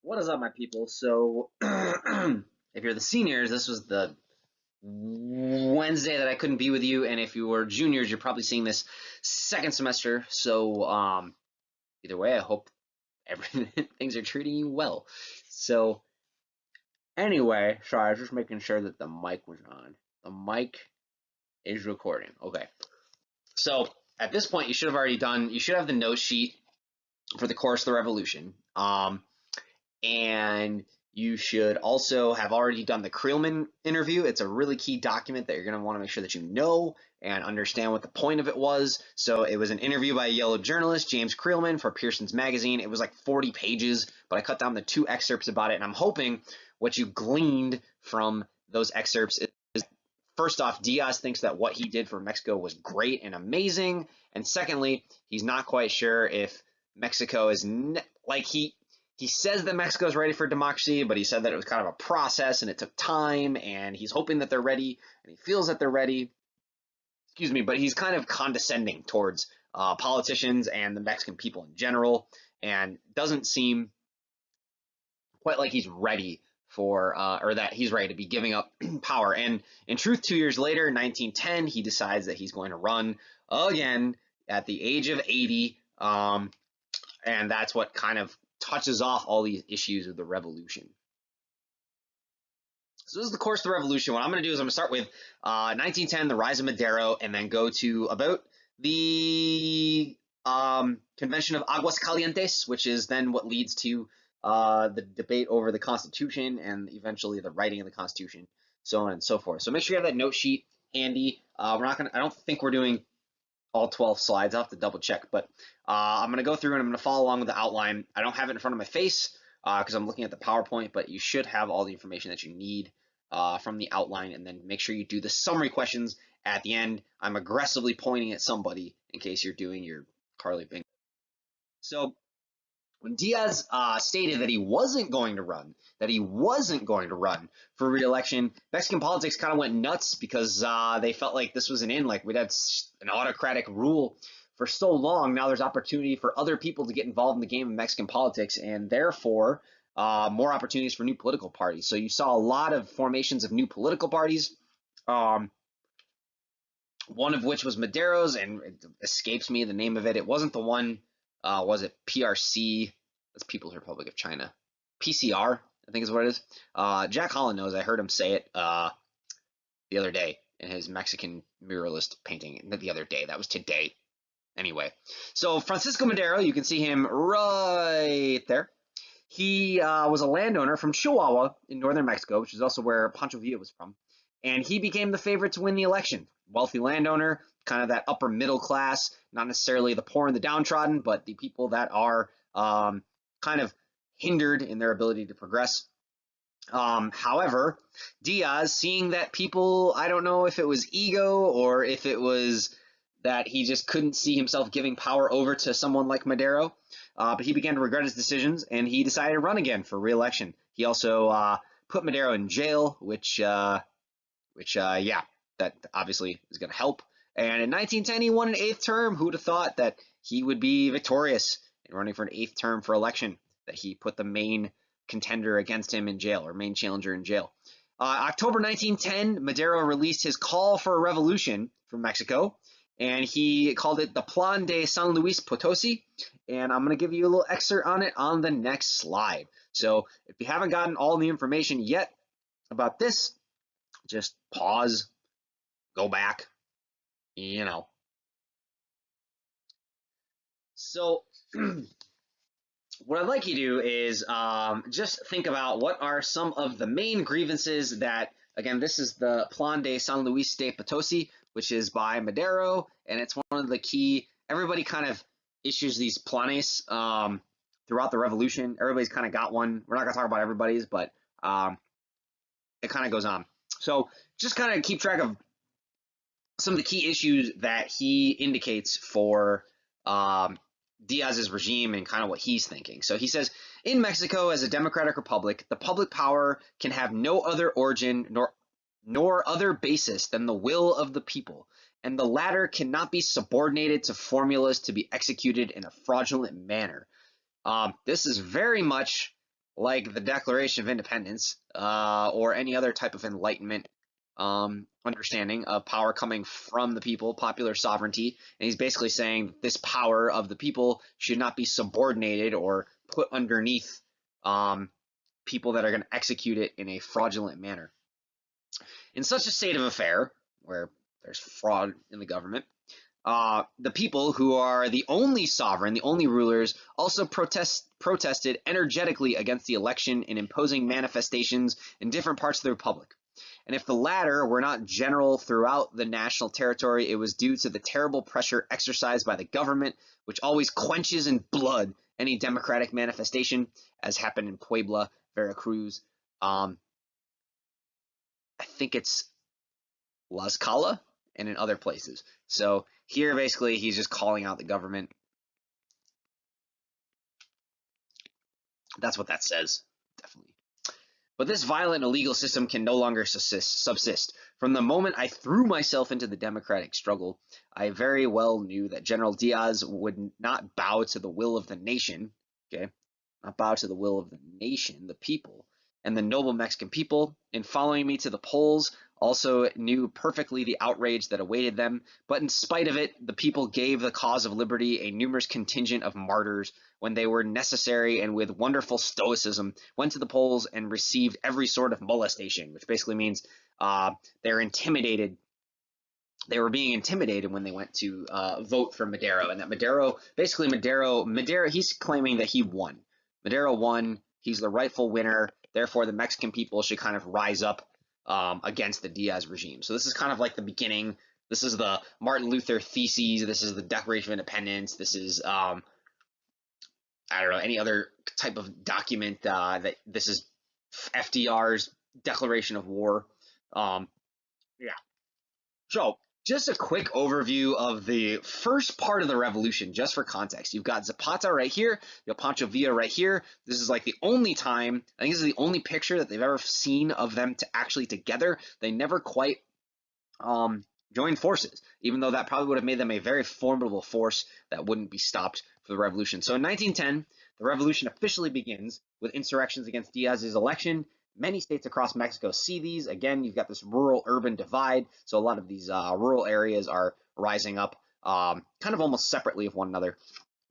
What is up, my people? So, if you're the seniors, this was the Wednesday that I couldn't be with you, and if you were juniors, you're probably seeing this second semester. So, either way, I hope everything things are treating you well. So, anyway, sorry, I was just making sure that the mic was on. The mic is recording. Okay. So, at this point, you should have already done. You should have the note sheet for the course of the revolution. And you should also have already done the CREELMAN interview. It's a really key document that you're going to want to make sure that you know and understand what the point of it was. So it was an interview by a yellow journalist, James CREELMAN, for Pearson's Magazine. It was like 40 pages, but I cut down the 2 excerpts about it, and I'm hoping what you gleaned from those excerpts is, first off, Diaz thinks that what he did for Mexico was great and amazing, and secondly, he's not quite sure if Mexico is he says that Mexico is ready for democracy, but he said that it was kind of a process and it took time, and he's hoping that they're ready, and he feels that they're ready. Excuse me, but he's kind of condescending towards politicians and the Mexican people in general, and doesn't seem quite like he's ready for, or that he's ready to be giving up power. And in truth, 2 years later, in 1910, he decides that he's going to run again at the age of 80, and that's what kind of touches off all these issues of the revolution. So this is the course of the revolution. What I'm going to do is I'm going to start with 1910, the rise of Madero, and then go to about the Convention of Aguascalientes, which is then what leads to the debate over the Constitution and eventually the writing of the Constitution, so on and so forth. So make sure you have that note sheet handy. I don't think we're doing all 12 slides. I'll have to double check, but I'm going to go through and I'm going to follow along with the outline. I don't have it in front of my face because I'm looking at the PowerPoint, but you should have all the information that you need from the outline, and then make sure you do the summary questions at the end. I'm aggressively pointing at somebody in case you're doing your Carly bingo. So when Diaz stated that he wasn't going to run, for re-election, Mexican politics kind of went nuts because they felt like this was an in, like we'd had an autocratic rule for so long. Now there's opportunity for other people to get involved in the game of Mexican politics, and therefore more opportunities for new political parties. So you saw a lot of formations of new political parties, one of which was Madero's, and it escapes me the name of it. It wasn't the one, was it PRC? That's People's Republic of China. PCR, I think is what it is. Jack Holland knows. I heard him say it the other day in his Mexican muralist painting. Not the other day, that was today. Anyway, so Francisco Madero, you can see him right there. He was a landowner from Chihuahua in northern Mexico, which is also where Pancho Villa was from. And he became the favorite to win the election. Wealthy landowner, kind of that upper middle class, not necessarily the poor and the downtrodden, but the people that are kind of hindered in their ability to progress. However, Diaz, seeing that people, I don't know if it was ego or if it was that he just couldn't see himself giving power over to someone like Madero, but he began to regret his decisions, and he decided to run again for re-election. He also put Madero in jail, which yeah, that obviously is going to help. And in 1910, he won an 8th term. Who would have thought that he would be victorious in running for an 8th term for election, that he put the main contender against him in jail, or main challenger in jail. October 1910, Madero released his call for a revolution from Mexico, and he called it the Plan de San Luis Potosi, and I'm going to give you a little excerpt on it on the next slide. So if you haven't gotten all the information yet about this, just pause, go back, So what I'd like you to do is just think about what are some of the main grievances that, again, this is the Plan de San Luis de Potosi, which is by Madero, and it's one of the key, everybody kind of issues these planes throughout the revolution. Everybody's kind of got one. We're not going to talk about everybody's, but it kind of goes on. So just kind of keep track of some of the key issues that he indicates for Diaz's regime and kind of what he's thinking. So he says, in Mexico, as a democratic republic, the public power can have no other origin nor other basis than the will of the people, and the latter cannot be subordinated to formulas to be executed in a fraudulent manner. This is very much like the Declaration of Independence or any other type of Enlightenment understanding of power coming from the people, popular sovereignty. And he's basically saying this power of the people should not be subordinated or put underneath people that are going to execute it in a fraudulent manner. In such a state of affair, where there's fraud in the government, the people, who are the only sovereign, the only rulers, also protested energetically against the election in imposing manifestations in different parts of the republic. And if the latter were not general throughout the national territory, it was due to the terrible pressure exercised by the government, which always quenches in blood any democratic manifestation, as happened in Puebla, Veracruz. I think it's Tlaxcala and in other places. So here, basically, he's just calling out the government. That's what that says, definitely. But this violent, illegal system can no longer subsist. From the moment I threw myself into the democratic struggle, I very well knew that General Diaz would not bow to the will of the nation, okay? Not bow to the will of the nation, the people, and the noble Mexican people, in following me to the polls, also knew perfectly the outrage that awaited them. But in spite of it, the people gave the cause of liberty a numerous contingent of martyrs when they were necessary, and with wonderful stoicism went to the polls and received every sort of molestation, which basically means they're intimidated. They were being intimidated when they went to vote for Madero, and that Madero, he's claiming that he won. Madero won. He's the rightful winner. Therefore, the Mexican people should kind of rise up against the Diaz regime. So this is kind of like the beginning. This is the Martin Luther theses. This is the Declaration of Independence. This is I don't know, any other type of document that this is FDR's declaration of war. Yeah. So just a quick overview of the first part of the revolution, just for context. You've got Zapata right here, you have Pancho Villa right here. This is like the only time, I think this is the only picture that they've ever seen of them to actually together. They never quite joined forces, even though that probably would have made them a very formidable force that wouldn't be stopped for the revolution. So in 1910, the revolution officially begins with insurrections against Diaz's election. Many states across Mexico see these. Again, you've got this rural-urban divide, so a lot of these rural areas are rising up kind of almost separately of one another.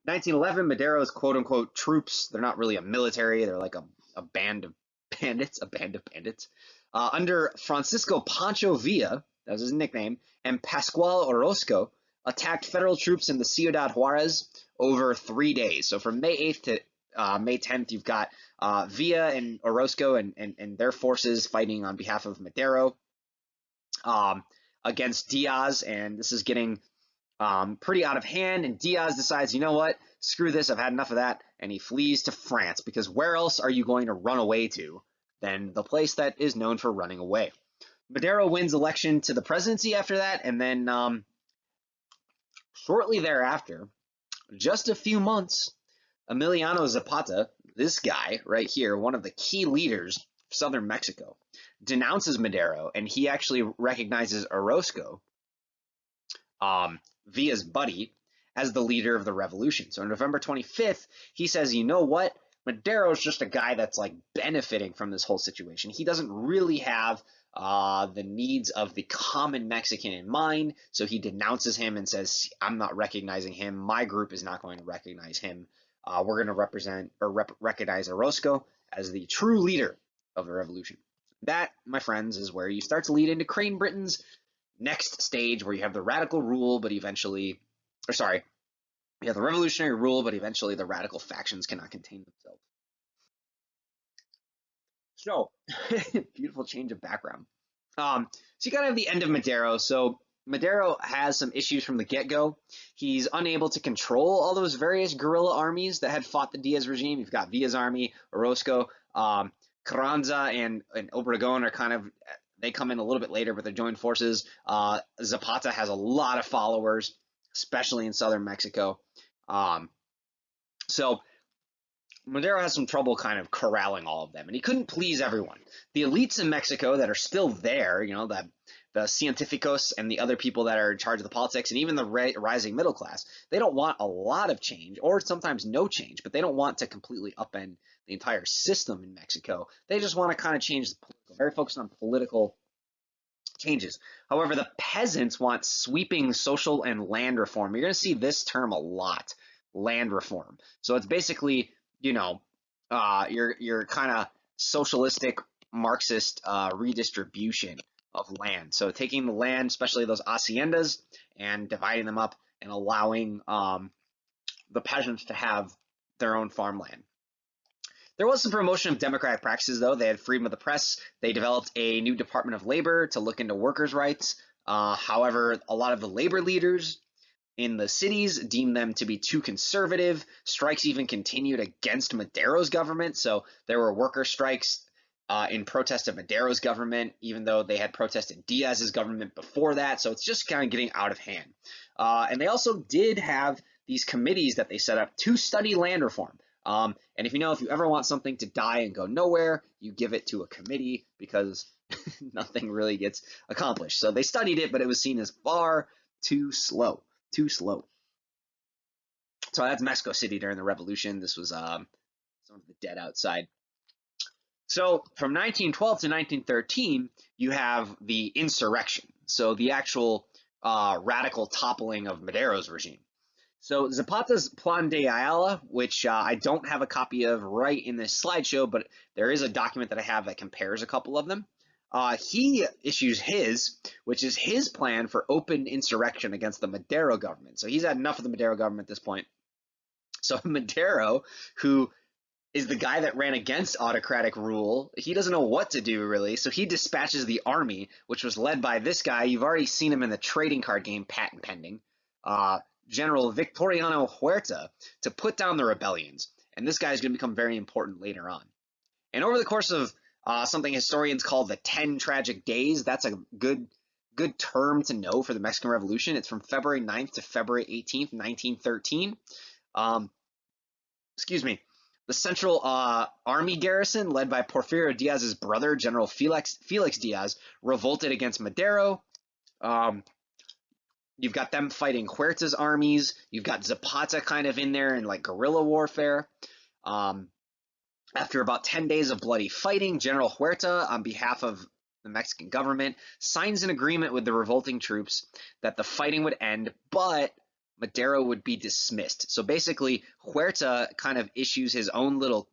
1911, Madero's quote-unquote troops, they're not really a military, they're like a band of bandits, under Francisco Pancho Villa, that was his nickname, and Pascual Orozco, attacked federal troops in the Ciudad Juarez over 3 days. So from May 8th to May 10th, you've got Villa and Orozco and their forces fighting on behalf of Madero against Diaz, and this is getting pretty out of hand, and Diaz decides, you know what, screw this, I've had enough of that, and he flees to France, because where else are you going to run away to than the place that is known for running away? Madero wins election to the presidency after that, and then shortly thereafter, just a few months, Emiliano Zapata, this guy right here, one of the key leaders of southern Mexico, denounces Madero, and he actually recognizes Orozco, Villa's buddy, as the leader of the revolution. So on November 25th, he says, you know what? Madero's just a guy that's like benefiting from this whole situation. He doesn't really have the needs of the common Mexican in mind, so he denounces him and says, I'm not recognizing him. My group is not going to recognize him. We're going to recognize Orozco as the true leader of the revolution. That, my friends, is where you start to lead into Crane Britain's next stage, where you have the radical rule, but eventually, you have the revolutionary rule, but eventually the radical factions cannot contain themselves. So, beautiful change of background. So you kind of have the end of Madero. So Madero has some issues from the get-go. He's unable to control all those various guerrilla armies that had fought the Diaz regime. You've got Villa's army, Orozco, Carranza and Obregón are kind of, they come in a little bit later, but they're joined forces. Zapata has a lot of followers, especially in southern Mexico. So Madero has some trouble kind of corralling all of them, and he couldn't please everyone. The elites in Mexico that are still there, you know, the científicos and the other people that are in charge of the politics, and even the rising middle class, they don't want a lot of change, or sometimes no change, but they don't want to completely upend the entire system in Mexico. They just want to kind of change the political, very focused on political changes. However, the peasants want sweeping social and land reform. You're going to see this term a lot, land reform. So it's basically, your kind of socialistic Marxist redistribution of land. So taking the land, especially those haciendas, and dividing them up and allowing the peasants to have their own farmland. There was some promotion of democratic practices, though. They had freedom of the press. They developed a new Department of Labor to look into workers' rights. However, a lot of the labor leaders in the cities deemed them to be too conservative. Strikes even continued against Madero's government. So there were worker strikes in protest of Madero's government, even though they had protested Diaz's government before that. So it's just kind of getting out of hand. And they also did have these committees that they set up to study land reform. And if you ever want something to die and go nowhere, you give it to a committee, because nothing really gets accomplished. So they studied it, but it was seen as far too slow. So that's Mexico City during the revolution. This was some of the dead outside. So from 1912 to 1913, you have the insurrection. So the actual radical toppling of Madero's regime. So Zapata's Plan de Ayala, which I don't have a copy of right in this slideshow, but there is a document that I have that compares a couple of them. He issues his, which is his plan for open insurrection against the Madero government. So he's had enough of the Madero government at this point. So Madero, who is the guy that ran against autocratic rule, he doesn't know what to do, really. So he dispatches the army, which was led by this guy. You've already seen him in the trading card game, Patent Pending. General Victoriano Huerta, to put down the rebellions. And this guy is going to become very important later on. And over the course of something historians call the 10 tragic days, that's a good term to know for the Mexican Revolution. It's from February 9th to February 18th, 1913. The Central Army garrison, led by Porfirio Diaz's brother, General Felix Diaz, revolted against Madero. You've got them fighting Huerta's armies. You've got Zapata kind of in there in like guerrilla warfare. After about 10 days of bloody fighting, General Huerta, on behalf of the Mexican government, signs an agreement with the revolting troops that the fighting would end, but Madero would be dismissed. So basically, Huerta kind of issues his own little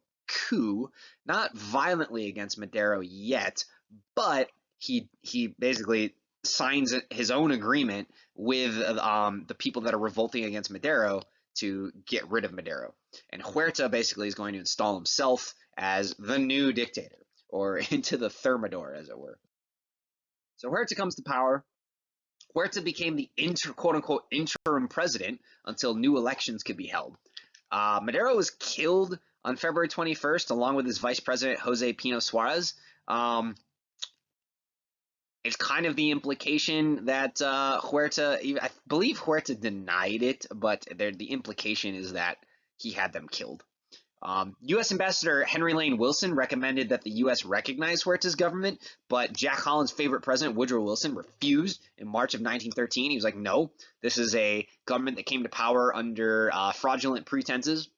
coup, not violently against Madero yet, but he basically signs his own agreement with the people that are revolting against Madero to get rid of Madero. And Huerta basically is going to install himself as the new dictator, or into the Thermidor, as it were. So Huerta comes to power. Huerta became the quote-unquote interim president until new elections could be held. Madero was killed on February 21st, along with his vice president, Jose Pino Suarez. It's kind of the implication that Huerta, I believe Huerta denied it, but the implication is that he had them killed. U.S. Ambassador Henry Lane Wilson recommended that the U.S. recognize Huerta's government, but Jack Holland's favorite president, Woodrow Wilson, refused in March of 1913. He was like, no, this is a government that came to power under fraudulent pretenses.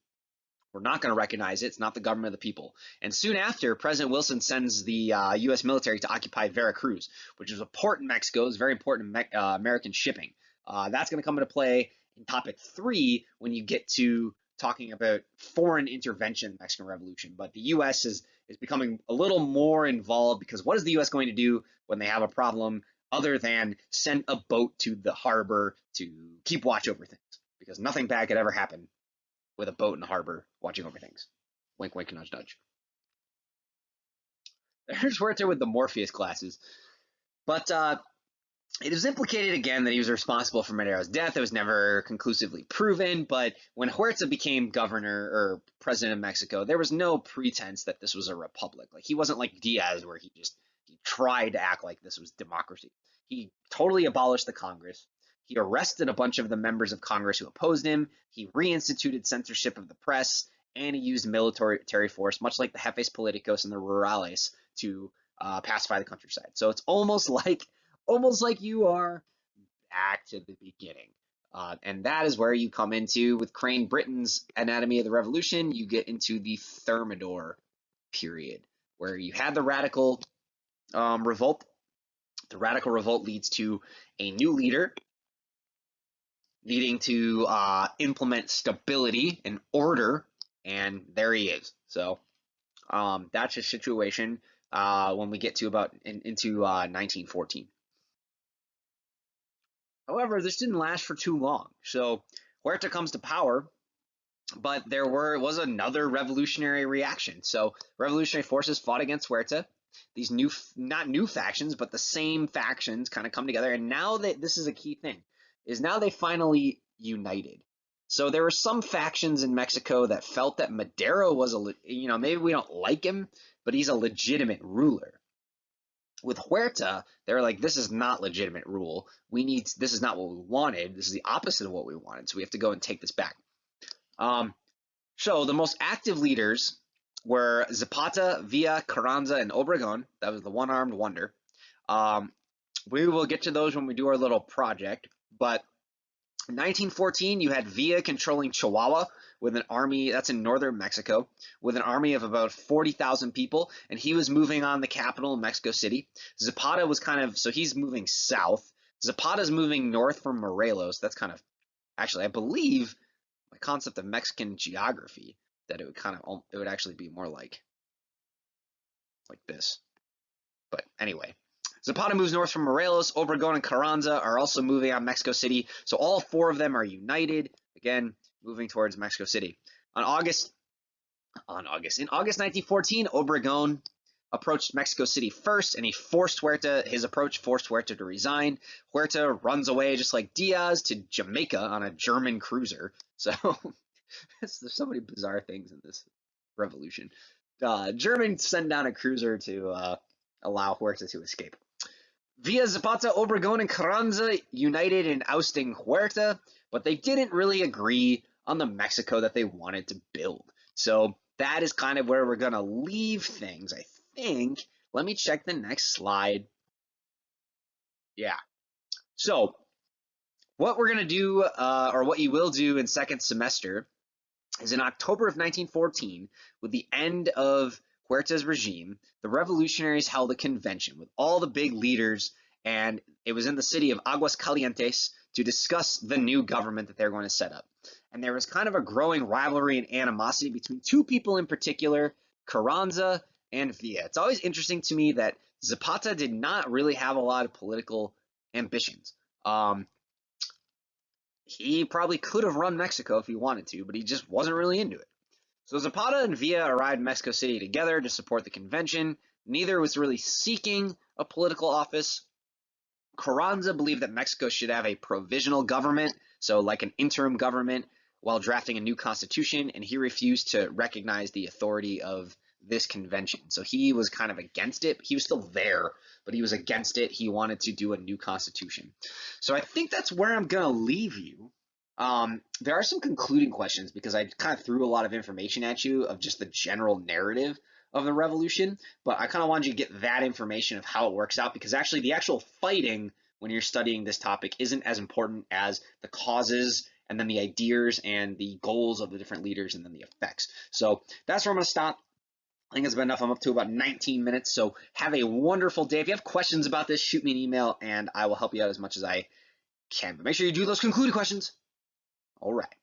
We're not going to recognize it. It's not the government of the people. And soon after, President Wilson sends the U.S. military to occupy Veracruz, which is a port in Mexico. It's very important in American shipping. That's going to come into play in topic 3 when you get to talking about foreign intervention in the Mexican Revolution. But the U.S. is becoming a little more involved, because what is the U.S. going to do when they have a problem other than send a boat to the harbor to keep watch over things? Because nothing bad could ever happen with a boat in the harbor watching over things. Wink, wink, nudge, nudge. There's Huerta with the Morpheus glasses. But it is implicated again that he was responsible for Madero's death. It was never conclusively proven, but when Huerta became governor or president of Mexico, there was no pretense that this was a republic. Like, he wasn't like Diaz, where he tried to act like this was democracy. He totally abolished the Congress. He arrested a bunch of the members of Congress who opposed him. He reinstituted censorship of the press, and he used military force, much like the jefes politicos and the rurales, to pacify the countryside. So it's almost like almost like you are back to the beginning. And that is where you come into, with Crane Britton's Anatomy of the Revolution, you get into the Thermidor period, where you had the radical revolt. The radical revolt leads to a new leader, needing to implement stability and order, and there he is. So that's a situation when we get to into 1914. However, this didn't last for too long. So Huerta comes to power, but there was another revolutionary reaction. So revolutionary forces fought against Huerta. These not new factions, but the same factions kind of come together. And now this is a key thing, is now they finally united. So there were some factions in Mexico that felt that Madero was maybe we don't like him, but he's a legitimate ruler. With Huerta, they're like, this is not legitimate rule. This is not what we wanted. This is the opposite of what we wanted. So we have to go and take this back. So the most active leaders were Zapata, Villa, Carranza, and Obregon. That was the one-armed wonder. We will get to those when we do our little project. But in 1914, you had Villa controlling Chihuahua with an army, that's in northern Mexico, with an army of about 40,000 people, and he was moving on the capital, Mexico City. Zapata was so he's moving south. Zapata's moving north from Morelos. That's actually, I believe, my concept of Mexican geography, that it would actually be more like this. But anyway, Zapata moves north from Morelos. Obregon and Carranza are also moving on Mexico City. So all four of them are united, again, moving towards Mexico City. In August 1914, Obregon approached Mexico City first, and his approach forced Huerta to resign. Huerta runs away, just like Diaz, to Jamaica on a German cruiser. So there's so many bizarre things in this revolution. Germans send down a cruiser to allow Huerta to escape. Villa, Zapata, Obregon, and Carranza united in ousting Huerta, but they didn't really agree on the Mexico that they wanted to build. So that is kind of where we're going to leave things, I think. Let me check the next slide. Yeah. So what we're going to do, or what you will do in second semester, is in October of 1914, with the end of Huerta's regime, the revolutionaries held a convention with all the big leaders, and it was in the city of Aguascalientes to discuss the new government that they're going to set up. And there was kind of a growing rivalry and animosity between two people in particular, Carranza and Villa. It's always interesting to me that Zapata did not really have a lot of political ambitions. He probably could have run Mexico if he wanted to, but he just wasn't really into it. So Zapata and Villa arrived in Mexico City together to support the convention. Neither was really seeking a political office. Carranza believed that Mexico should have a provisional government, so like an interim government, while drafting a new constitution, and he refused to recognize the authority of this convention. So he was kind of against it. He was still there, but he was against it. He wanted to do a new constitution. So I think that's where I'm going to leave you. There are some concluding questions because I kind of threw a lot of information at you of just the general narrative of the revolution, but I kind of wanted you to get that information of how it works out, because actually the actual fighting when you're studying this topic isn't as important as the causes and then the ideas and the goals of the different leaders and then the effects. So that's where I'm going to stop. I think it's been enough. I'm up to about 19 minutes, so have a wonderful day. If you have questions about this, shoot me an email and I will help you out as much as I can. But make sure you do those concluding questions. All right.